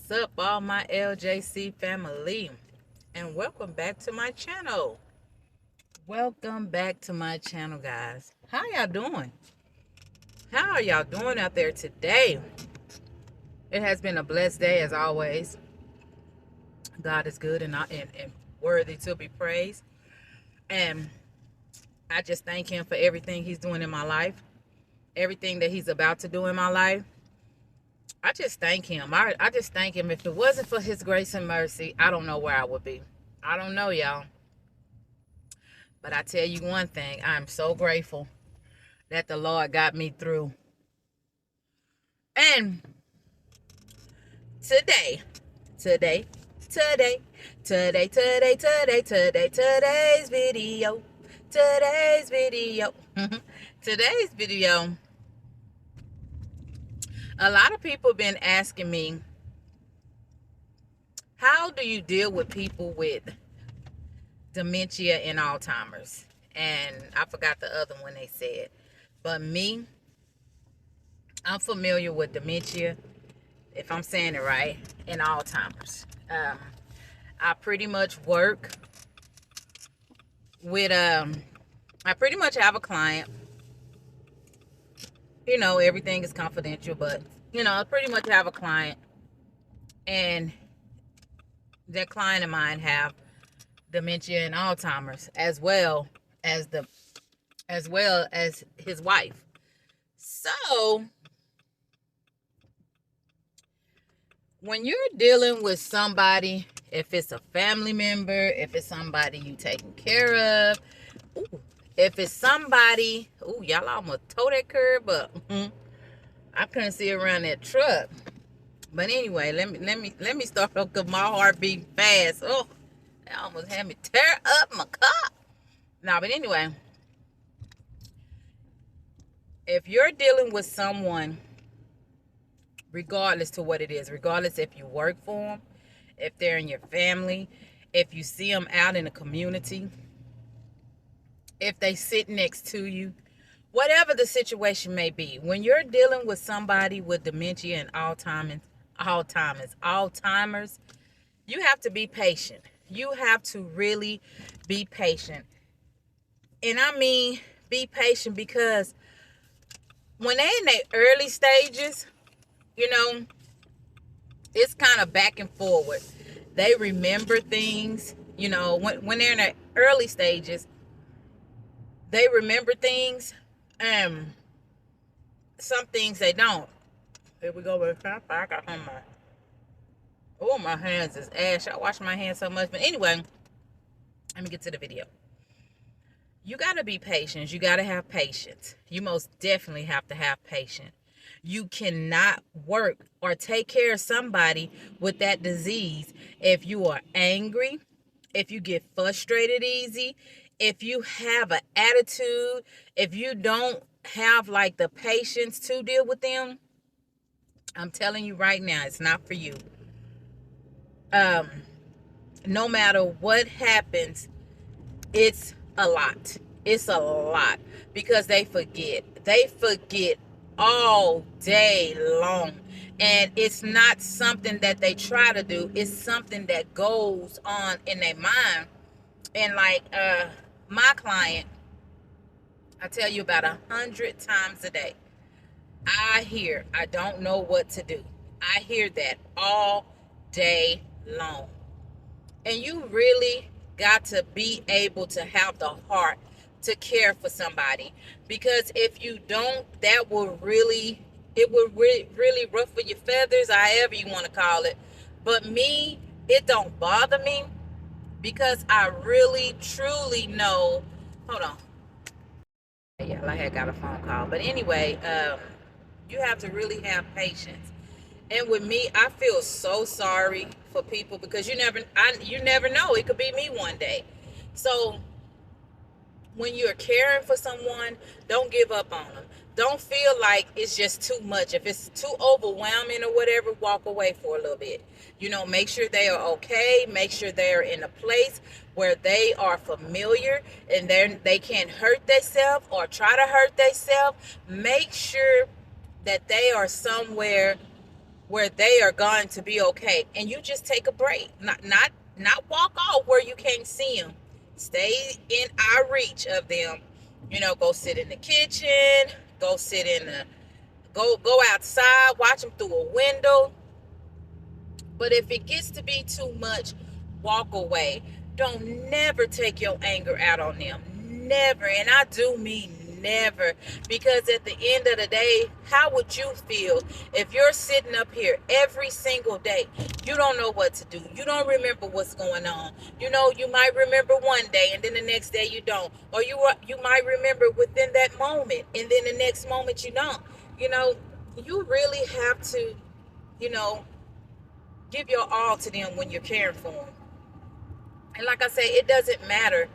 What's up, all my LJC family? And welcome back to my channel. Welcome back to my channel, guys. How y'all doing? How are y'all doing out there today? It has been a blessed day as always. God is good and worthy to be praised. And I just thank him for everything he's doing in my life. Everything that he's about to do in my life. I just thank him. I just thank him. If it wasn't for his grace and mercy, I don't know where I would be. I don't know, y'all. But I tell you one thing. I'm so grateful that the Lord got me through. And today's video. Today's video. A lot of people been asking me, how do you deal with people with dementia and Alzheimer's? And I forgot the other one they said. But me, I'm familiar with dementia, if I'm saying it right, and Alzheimer's. I pretty much work with, I pretty much have a client. You know, everything is confidential, but, you know, I pretty much have a client. And that client of mine have dementia and Alzheimer's, as well as his wife. So when you're dealing with somebody, if it's a family member, if it's somebody you taking care of, if it's somebody, y'all almost towed that curb up. I couldn't see around that truck. But anyway, let me start off because my heart beating fast. Oh, that almost had me tear up my car. But anyway, if you're dealing with someone, regardless to what it is, regardless if you work for them, if they're in your family, if you see them out in the community, if they sit next to you, whatever the situation may be, when you're dealing with somebody with dementia and Alzheimer's, you have to be patient. You have to really be patient. And I mean, be patient because when they're in their early stages, you know, it's kind of back and forward. They remember things, you know, when they're in their early stages, they remember things, some things they don't. Here we go with I got on my hands is ash. I wash my hands so much. But anyway, let me get to the video. You got to be patient. You got to have patience. You most definitely have to have patience. You cannot work or take care of somebody with that disease if you are angry, if you get frustrated easy, if you have an attitude, if you don't have like the patience to deal with them. I'm telling you right now, it's not for you. No matter what happens, it's a lot. It's a lot because they forget. They forget all day long. And it's not something that they try to do. It's something that goes on in their mind. And like my client, I tell you about 100 times a day, I don't know what to do. I hear that all day long. And you really got to be able to have the heart to care for somebody. Because if you don't, it will really ruffle your feathers, however you want to call it. But me, it don't bother me because I really, truly know. Hold on. Yeah, I had got a phone call. But anyway, you have to really have patience. And with me, I feel so sorry for people because you never know. It could be me one day. So when you're caring for someone, don't give up on them. Don't feel like it's just too much. If it's too overwhelming or whatever, walk away for a little bit. You know, make sure they are okay. Make sure they're in a place where they are familiar and they can't hurt themselves or try to hurt themselves. Make sure that they are somewhere where they are going to be okay, and you just take a break. Not walk off where you can't see them. Stay in our reach of them. Go sit in the kitchen, go sit in the go outside, watch them through a window. But if it gets to be too much, walk away. Don't never take your anger out on them. Never. And I do mean never. Because at the end of the day, how would you feel if you're sitting up here every single day? You don't know what to do. You don't remember what's going on. You might remember one day and then the next day you don't. Or you might remember within that moment and then the next moment you don't. You really have to, give your all to them when you're caring for them. And like I say, it doesn't matter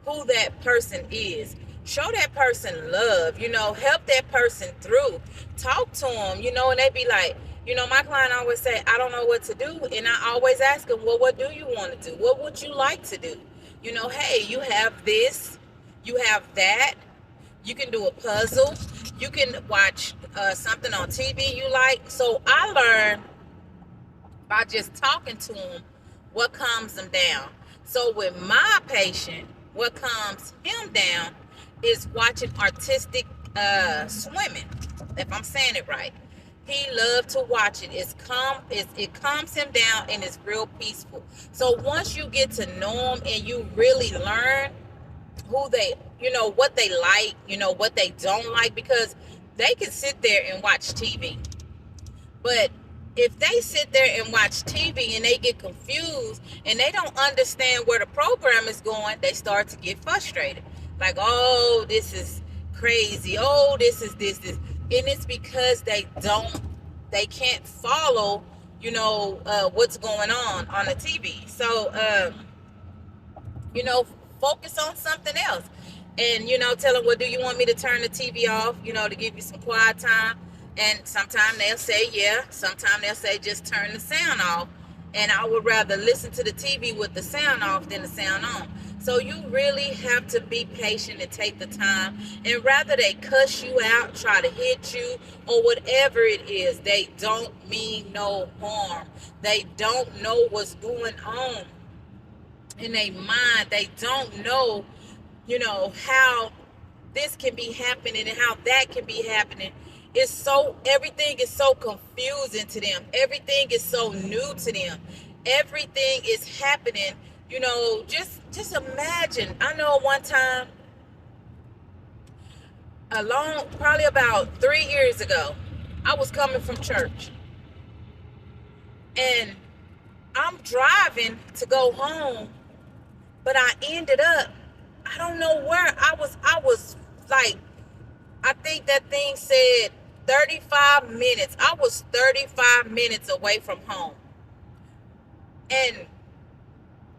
who that person is. Show that person love, help that person through. Talk to them, and they be like, my client always say, I don't know what to do. And I always ask them, well, what do you want to do? What would you like to do? Hey, you have this, you have that. You can do a puzzle. You can watch something on TV you like. So I learned by just talking to them what calms them down. So with my patient, what calms him down is watching artistic swimming, if I'm saying it right. He loved to watch it. It calms him down and it's real peaceful. So once you get to know them and you really learn who they, what they like, what they don't like, because they can sit there and watch TV. But if they sit there and watch TV and they get confused and they don't understand where the program is going, they start to get frustrated. Like, oh, this is crazy. Oh, this is this. And it's because they can't follow, what's going on the TV. So, focus on something else. And, tell them, well, do you want me to turn the TV off, to give you some quiet time? And sometimes they'll say, yeah. Sometimes they'll say, just turn the sound off. And I would rather listen to the TV with the sound off than the sound on. So you really have to be patient and take the time. And rather they cuss you out, try to hit you, or whatever it is, they don't mean no harm. They don't know what's going on in their mind. They don't know, how this can be happening and how that can be happening. Everything is so confusing to them. Everything is so new to them. Everything is happening, just imagine. I know one time, probably about 3 years ago, I was coming from church. And I'm driving to go home, but I ended up, I don't know where I was like, I think that thing said 35 minutes. I was 35 minutes away from home. And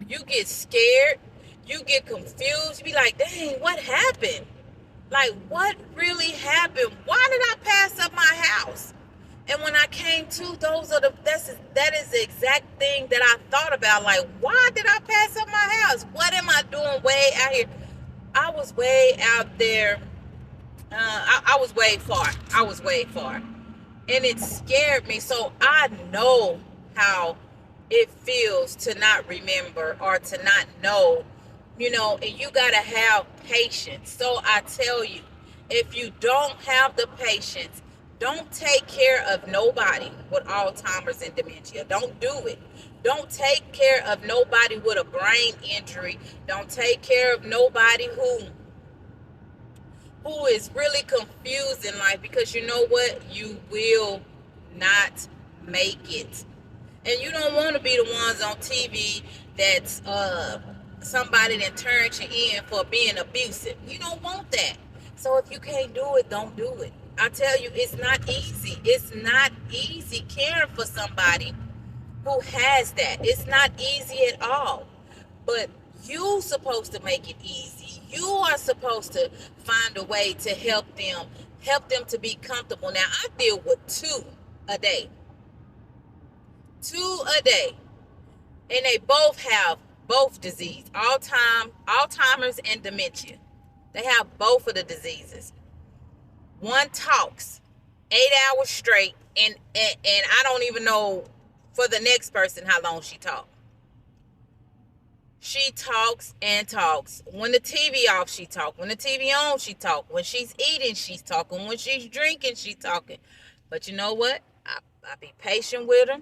you get scared. You get confused. You be like, dang, what happened? Like, what really happened? Why did I pass up my house? And when I came to, that is the exact thing that I thought about. Like, why did I pass up my house? What am I doing way out here? I was way out there. I was way far. And it scared me. So I know how it feels to not remember or to not know, and you got to have patience. So I tell you, if you don't have the patience, don't take care of nobody with Alzheimer's and dementia. Don't do it. Don't take care of nobody with a brain injury. Don't take care of nobody who is really confused in life, because you know what? You will not make it. And you don't want to be the ones on TV that's somebody that turns you in for being abusive. You don't want that. So if you can't do it, don't do it. I tell you, it's not easy. It's not easy caring for somebody who has that. It's not easy at all. But you're supposed to make it easy. You are supposed to find a way to help them to be comfortable. Now, I deal with 2 a day. 2 a day. And they both have both disease, Alzheimer's and dementia. They have both of the diseases. One talks 8 hours straight, and I don't even know for the next person how long she talked. She talks and talks. When the TV off, she talk. When the TV on, she talk. When she's eating, she's talking. When she's drinking, she's talking. But you know what? I be patient with her,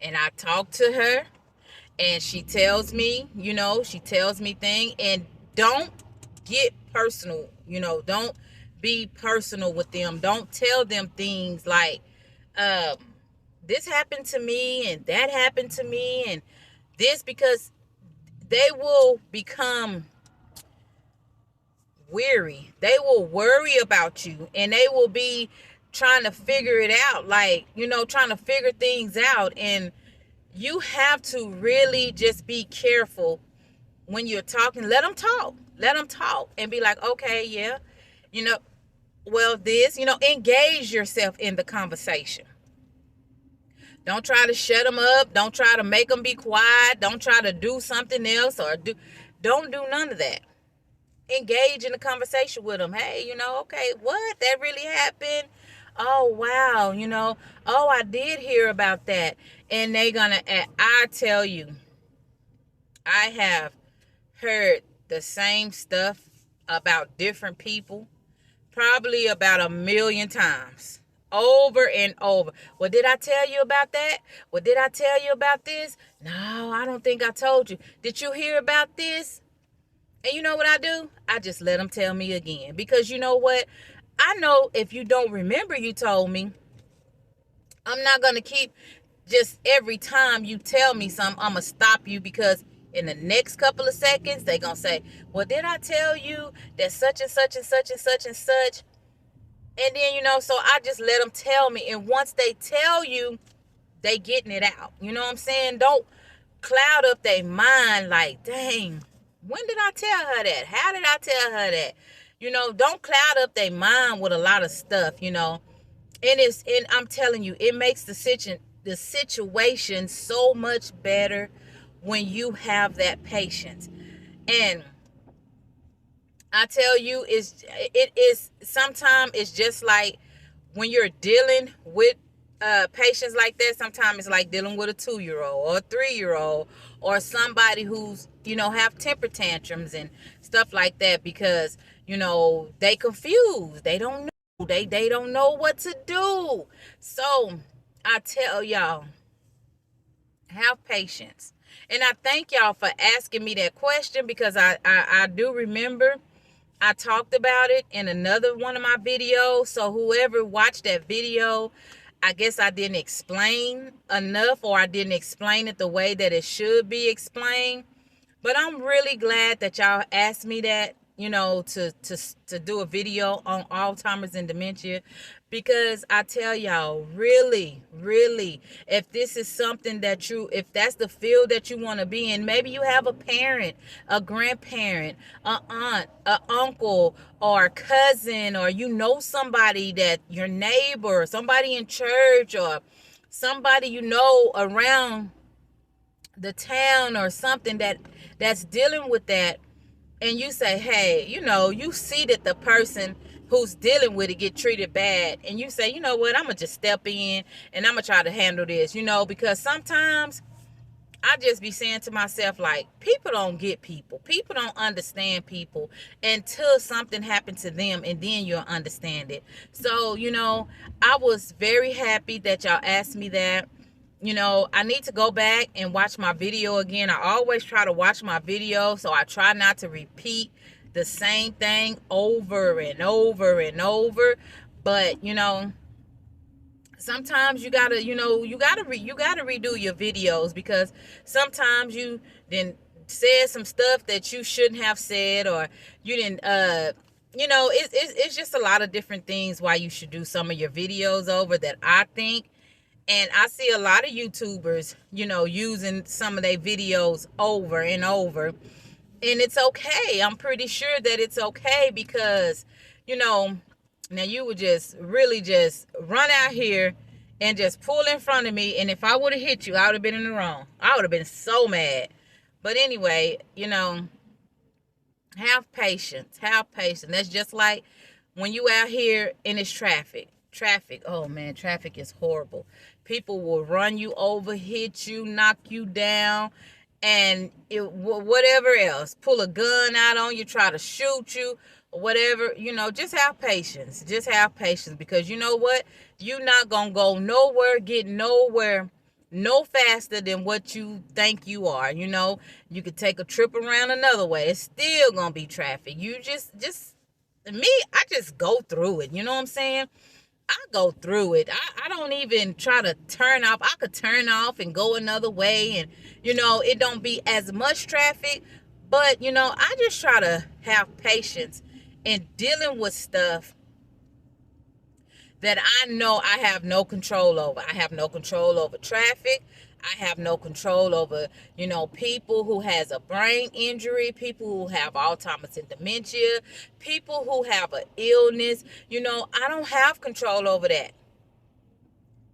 and I talk to her, and she tells me, she tells me things, and don't get personal, don't be personal with them. Don't tell them things like, this happened to me, and that happened to me, and this, because they will become weary. They will worry about you, and they will be trying to figure it out, like, trying to figure things out. And you have to really just be careful when you're talking. Let them talk and be like, okay, yeah, well, this, engage yourself in the conversation. Don't try to shut them up. Don't try to make them be quiet. Don't try to do something else, or don't do none of that. Engage in the conversation with them. Hey, okay, what? That really happened? Oh, wow, oh, I did hear about that. And I tell you, I have heard the same stuff about different people probably about 1,000,000 times. Over and over. Well, did I tell you about that? Well, did I tell you about this? No, I don't think I told you. Did you hear about this? And you know what I do? I just let them tell me again. Because you know what? I know if you don't remember you told me, I'm not going to keep just every time you tell me something, I'm going to stop you, because in the next couple of seconds, they're going to say, well, did I tell you that such and such and such and such and such? And then, so I just let them tell me. And once they tell you, they getting it out. You know what I'm saying? Don't cloud up their mind like, dang, when did I tell her that? How did I tell her that? Don't cloud up their mind with a lot of stuff, And I'm telling you, it makes the situation so much better when you have that patience. And I tell you, it is sometimes it's just like when you're dealing with patients like that. Sometimes it's like dealing with a 2-year-old or a 3-year-old or somebody who's have temper tantrums and stuff like that, because they confused. They don't know. They don't know what to do. So I tell y'all, have patience. And I thank y'all for asking me that question, because I do remember I talked about it in another one of my videos. So whoever watched that video, I guess I didn't explain enough, or I didn't explain it the way that it should be explained. But I'm really glad that y'all asked me that, to do a video on Alzheimer's and dementia, because I tell y'all, really, really, if this is something that if that's the field that you want to be in, maybe you have a parent, a grandparent, an aunt, an uncle, or a cousin, or somebody that your neighbor, somebody in church, or somebody around the town or something that's dealing with that. And you say, hey, you see that the person who's dealing with it get treated bad, and you say, you know what, I'm gonna just step in and I'm gonna try to handle this, because sometimes I just be saying to myself, like, people don't get people don't understand people until something happened to them, and then you'll understand it. So I was very happy that y'all asked me that. I need to go back and watch my video again. I always try to watch my video, so I try not to repeat the same thing over and over and over. But sometimes you gotta redo your videos, because sometimes you didn't said some stuff that you shouldn't have said, or you didn't it's just a lot of different things why you should do some of your videos over, that I think. And I see a lot of YouTubers, using some of their videos over and over. And it's okay. I'm pretty sure that it's okay, because, now you would just really just run out here and just pull in front of me. And if I would have hit you, I would have been in the wrong. I would have been so mad. But anyway, have patience. Have patience. That's just like when you out here and it's traffic, oh man, traffic is horrible. People will run you over, hit you, knock you down, and whatever else, pull a gun out on you, try to shoot you, or whatever. Just have patience. Just have patience, because you know what? You're not gonna go nowhere, get nowhere no faster than what you think you are. You could take a trip around another way. It's still gonna be traffic. You just me, I just go through it. You know what I'm saying? I go through it. I don't even try to turn off. I could turn off and go another way, and it don't be as much traffic. But I just try to have patience in dealing with stuff that I know I have no control over. I have no control over traffic. I have no control over, people who has a brain injury, people who have Alzheimer's and dementia, people who have an illness. I don't have control over that.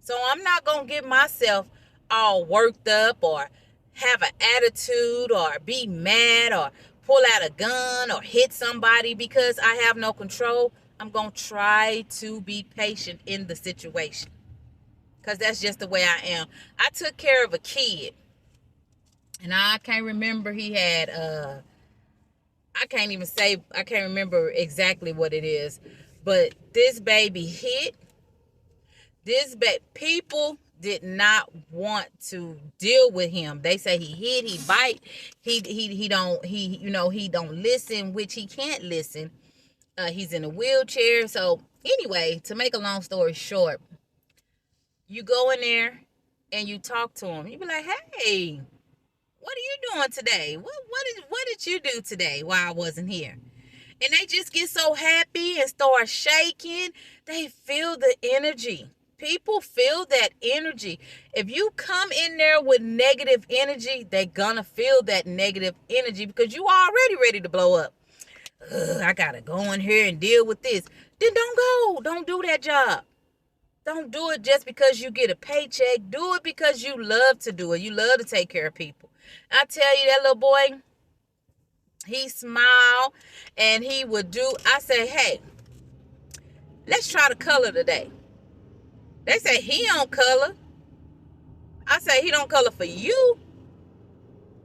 So I'm not going to get myself all worked up or have an attitude or be mad or pull out a gun or hit somebody because I have no control. I'm going to try to be patient in the situation, because that's just the way I am. I took care of a kid, and I can't remember, he had, I can't remember exactly what it is, but this baby hit. People did not want to deal with him. They say he hit, he bite, he don't listen, which he can't listen. He's in a wheelchair. So anyway, to make a long story short, you go in there and you talk to him. You be like, hey, what are you doing today? What did you do today while I wasn't here? And they just get so happy and start shaking. They feel the energy. People feel that energy. If you come in there with negative energy, they're gonna feel that negative energy, because you already ready to blow up. I gotta go in here and deal with this. Then don't go. Don't do that job. Don't do it just because you get a paycheck. Do it because you love to do it. You love to take care of people. I tell you, that little boy, he smiled and he would do. I say, hey, let's try to color today. They say he don't color. I say he don't color for you,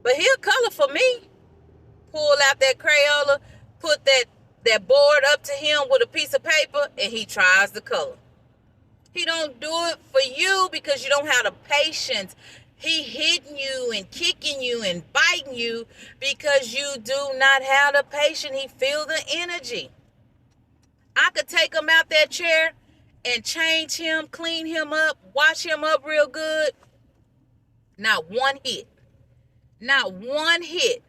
but he'll color for me. Pull out that Crayola, put that board up to him with a piece of paper, and he tries to color. He don't do it for you because you don't have the patience. He hitting you and kicking you and biting you because you do not have the patience. He feel the energy. I could take him out that chair and change him, clean him up, wash him up real good. Not one hit. Not one hit.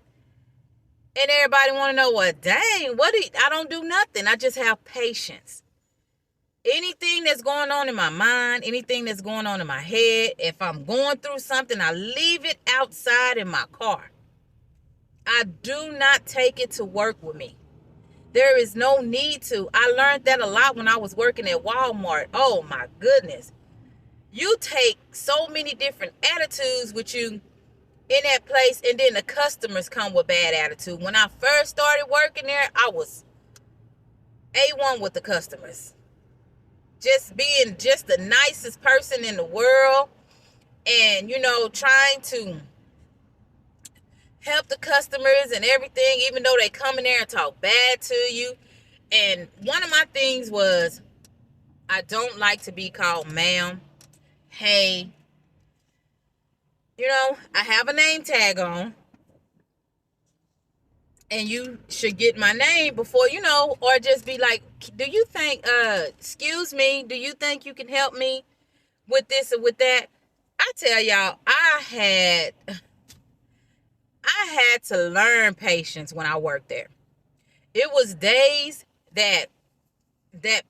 And everybody want to know, well, dang, I don't do nothing. I just have patience. Anything that's going on in my mind, anything that's going on in my head, if I'm going through something, I leave it outside in my car. I do not take it to work with me. There is no need to. I learned that a lot when I was working at Walmart. Oh my goodness. You take so many different attitudes with you in that place, and then the customers come with bad attitude. When I first started working there, I was A1 with the customers. Just being just the nicest person in the world, and trying to help the customers and everything, even though they come in there and talk bad to you. And one of my things was, I don't like to be called ma'am. Hey, I have a name tag on, and you should get my name before, or just be like, do you think, excuse me, do you think you can help me with this or with that? I tell y'all, I had to learn patience when I worked there. It was days that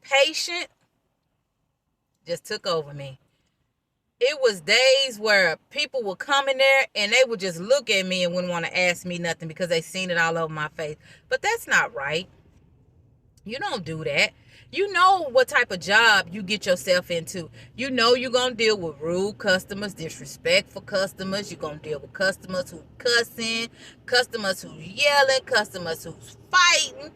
patient just took over me. It was days where people would come in there and they would just look at me and wouldn't want to ask me nothing because they seen it all over my face. But that's not right. You don't do that. You know what type of job you get yourself into. You know you're going to deal with rude customers, disrespectful customers. You're going to deal with customers who cussing, customers who yelling, customers who's fighting,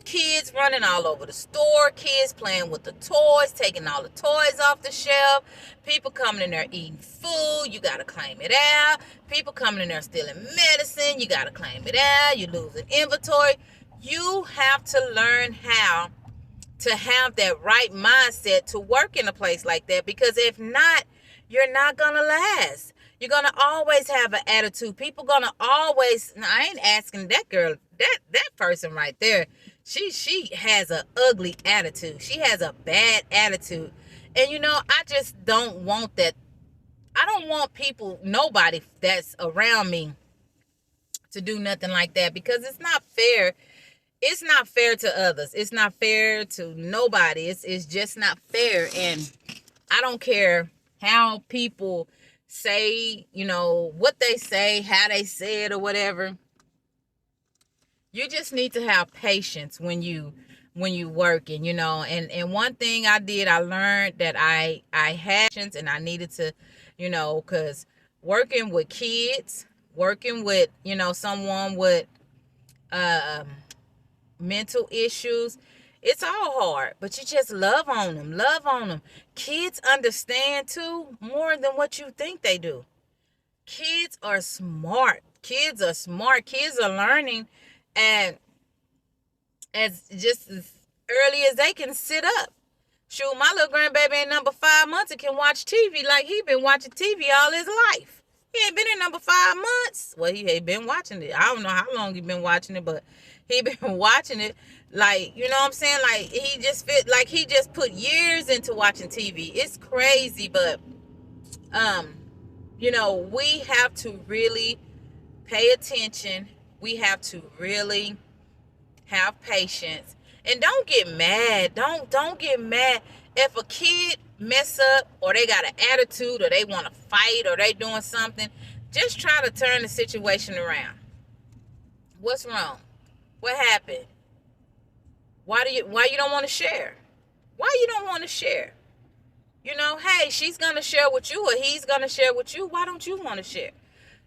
kids running all over the store, kids playing with the toys, taking all the toys off the shelf, people coming in there eating food, you got to claim it out, people coming in there stealing medicine, you got to claim it out, you're losing inventory. You have to learn how to have that right mindset to work in a place like that, because if not, you're not going to last. You're going to always have an attitude. People going to always, now, I ain't asking that girl, that person right there, she has an ugly attitude. She has a bad attitude. And you know, I just don't want that. I don't want people, nobody that's around me to do nothing like that, because it's not fair. It's not fair to others. It's not fair to nobody. It's just not fair. And I don't care how people say, you know, what they say, how they say it or whatever. You just need to have patience when you working, you know. And one thing I did, I learned that I had patience, and I needed to, you know, because working with kids, working with, you know, someone with mental issues, it's all hard, but you just love on them. Kids understand too more than what you think they do. Kids are smart. Kids are learning, and as just as early as they can sit up. Shoot, my little grandbaby in number 5 months and can watch TV like he been watching TV all his life. He ain't been in number 5 months. Well, he ain't been watching it. I don't know how long he been watching it, but he been watching it. Like, you know what I'm saying? Like, he just he just put years into watching TV. It's crazy, but you know, we have to really pay attention. We have to really have patience. And don't get mad. Don't get mad if a kid mess up, or they got an attitude, or they want to fight, or they doing something. Just try to turn the situation around. What's wrong? What happened? Why you don't want to share? Why you don't want to share? You know, hey, she's going to share with you, or he's going to share with you. Why don't you want to share?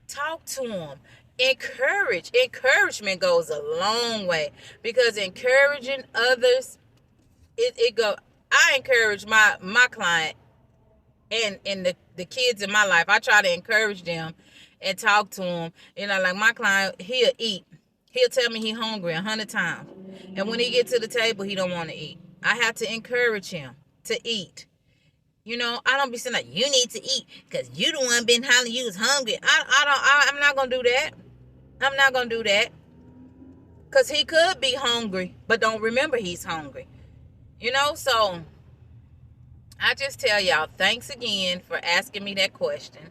Talk to them. Encourage. Encouragement goes a long way, because encouraging others, it go. I encourage my client and the kids in my life. I try to encourage them and talk to them. You know, like my client, he'll eat. He'll tell me he's hungry 100 times. And when he get to the table, he don't want to eat. I have to encourage him to eat. You know, I don't be saying like, you need to eat because you the one been hollering you was hungry. I'm not going to do that. I'm not going to do that. Because he could be hungry, but don't remember he's hungry. You know, so I just tell y'all, thanks again for asking me that question.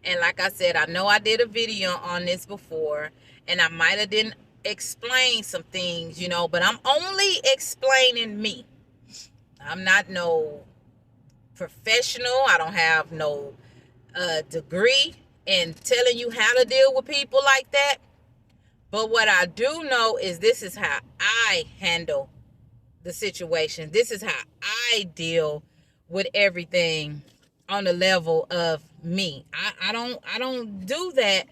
And like I said, I know I did a video on this before, and I might have didn't explain some things, you know, but I'm only explaining me. I'm not no professional. I don't have no degree in telling you how to deal with people like that. But what I do know is this is how I handle the situation. This is how I deal with everything on the level of me. I don't do that.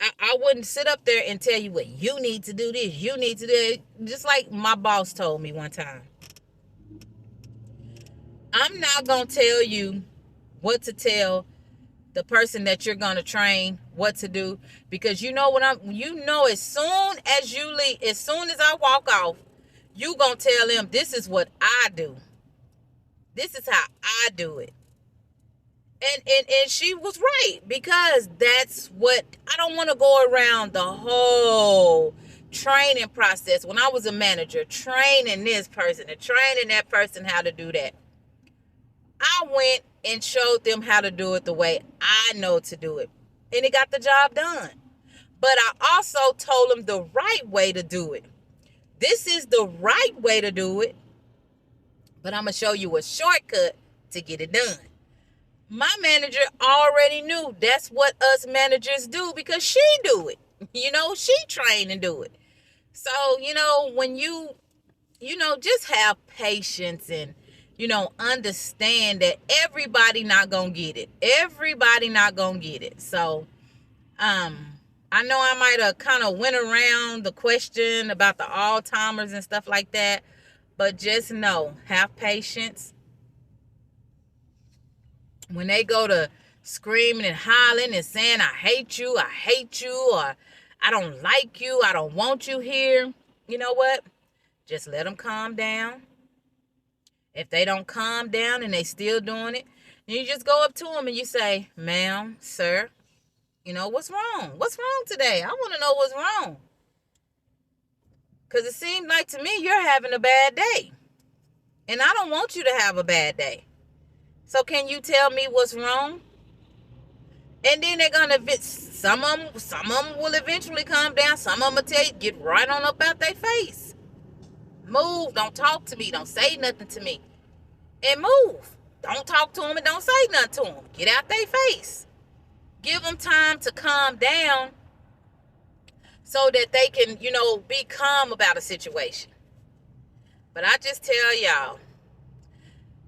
I wouldn't sit up there and tell you what you need to do this, you need to do it. Just like my boss told me one time. I'm not going to tell you what to tell the person that you're going to train what to do, because you know as soon as you leave, as soon as I walk off, you going to tell them this is what I do. This is how I do it. And she was right, because that's what, I don't want to go around the whole training process when I was a manager, training this person and training that person how to do that. I went and showed them how to do it the way I know to do it, and it got the job done. But I also told them the right way to do it. This is the right way to do it, but I'm going to show you a shortcut to get it done. My manager already knew that's what us managers do, because she do it. You know, she trained and do it. So, you know, when you just have patience and, you know, understand that everybody not going to get it. Everybody not going to get it. So, I I know I might have kind of went around the question about the Alzheimer's and stuff like that, but just know, have patience. When they go to screaming and hollering and saying, I hate you, or I don't like you, I don't want you here, you know what? Just let them calm down. If they don't calm down and they still doing it, you just go up to them and you say, ma'am, sir, what's wrong? What's wrong today? I want to know what's wrong. Because it seems like to me you're having a bad day. And I don't want you to have a bad day. So can you tell me what's wrong? And then they're going to, some of them will eventually calm down. Some of them will tell you, get right on up out their face. Move. Don't talk to me. Don't say nothing to me. And move. Don't talk to them and don't say nothing to them. Get out their face. Give them time to calm down so that they can, be calm about a situation. But I just tell y'all,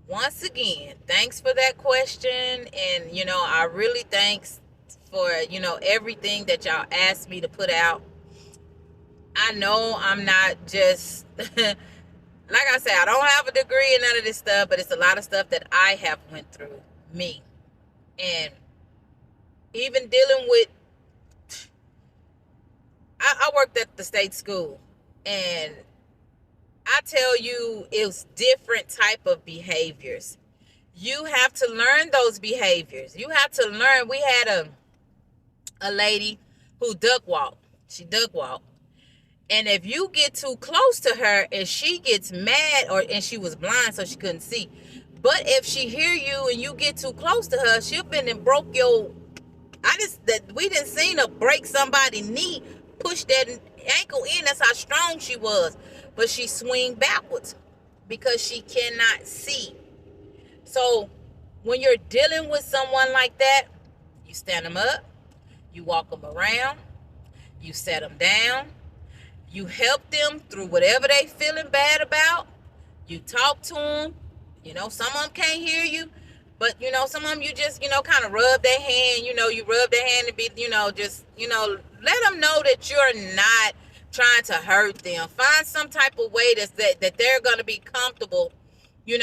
once again, thanks for that question. And, I really thanks for, everything that y'all asked me to put out. I know I'm not just, like I said, I don't have a degree in none of this stuff, but it's a lot of stuff that I have went through, me. And even dealing with, I worked at the state school, and I tell you, it's different type of behaviors. You have to learn those behaviors. You have to learn. We had a lady who duck walked. She duck walked. And if you get too close to her and she gets mad, and she was blind so she couldn't see. But if she hear you and you get too close to her, she'll been and broke your, we didn't seen her break somebody's knee, push that ankle in. That's how strong she was. But she swing backwards because she cannot see. So when you're dealing with someone like that, you stand them up, you walk them around, you set them down, you help them through whatever they feeling bad about. You talk to them. Some of them can't hear you, but some of them you just kind of rub their hand. You rub their hand and be just let them know that you're not trying to hurt them. Find some type of way that they're going to be comfortable. A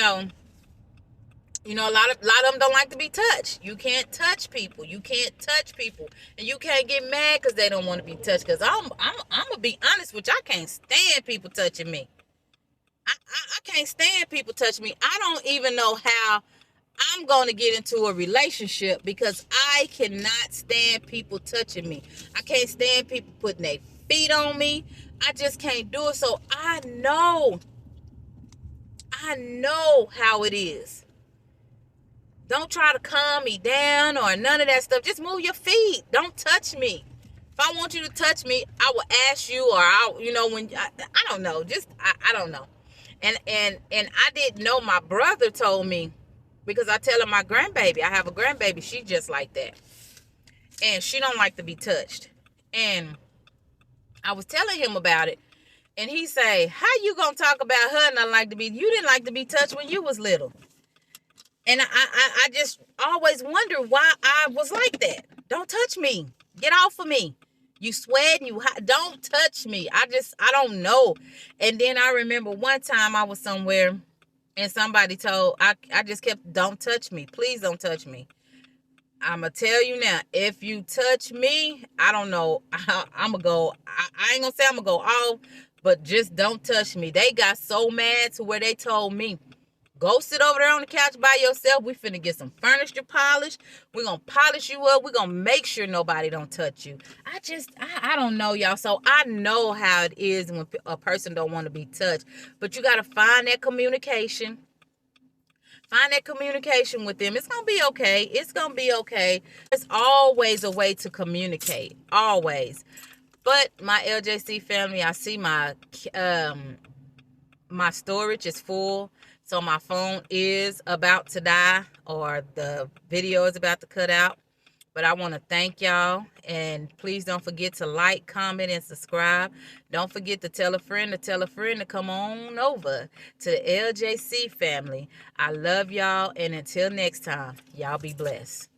lot of them don't like to be touched. You can't touch people. And you can't get mad because they don't want to be touched. Because I'm gonna be honest with you, I can't stand people touching me. I can't stand people touching me. I don't even know how I'm going to get into a relationship because I cannot stand people touching me. I can't stand people putting their feet on me. I just can't do it. So I know how it is. Don't try to calm me down or none of that stuff. Just move your feet. Don't touch me. If I want you to touch me, I will ask you, or I don't know. Just I don't know. And I didn't know. My brother told me, because I tell her my grandbaby, I have a grandbaby, she just like that. And she don't like to be touched. And I was telling him about it. And he say, how you gonna talk about her not like to be, you didn't like to be touched when you was little. And I just always wonder why I was like that. Don't touch me. Get off of me. You sweating, don't touch me. I don't know. And then I remember one time I was somewhere and somebody told, I just kept, don't touch me. Please don't touch me. I'm going to tell you now, if you touch me, I don't know. I'm going to go, I ain't going to say I'm going to go off, but just don't touch me. They got so mad to where they told me, go sit over there on the couch by yourself. We finna get some furniture polish. We're going to polish you up. We're going to make sure nobody don't touch you. I don't know, y'all. So I know how it is when a person don't want to be touched. But you got to find that communication. Find that communication with them. It's going to be okay. It's going to be okay. There's always a way to communicate. Always. But my LJC family, I see my storage is full. So my phone is about to die, or the video is about to cut out. But I want to thank y'all. And please don't forget to like, comment, and subscribe. Don't forget to tell a friend to come on over to the LJC family. I love y'all. And until next time, y'all be blessed.